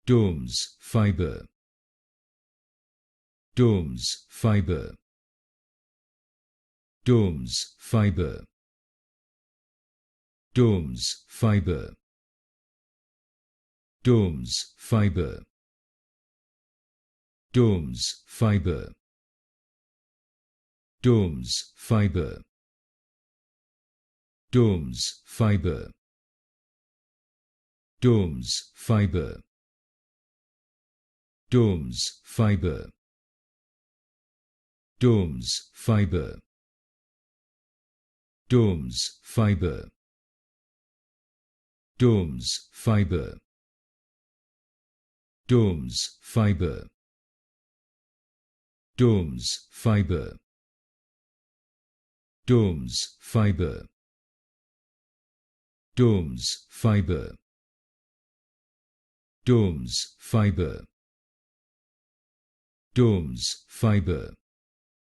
Domes fiber. Domes fiber. Domes fiber. Domes fiber. Domes fiber. Domes fiber. Domes fiber. Domes fiber. Domes fiber. Domes fiber. Domes fiber. Domes fiber. Domes fiber. Domes fiber. Domes fiber. Domes fiber. Domes fiber. Domes fiber. Domes fiber.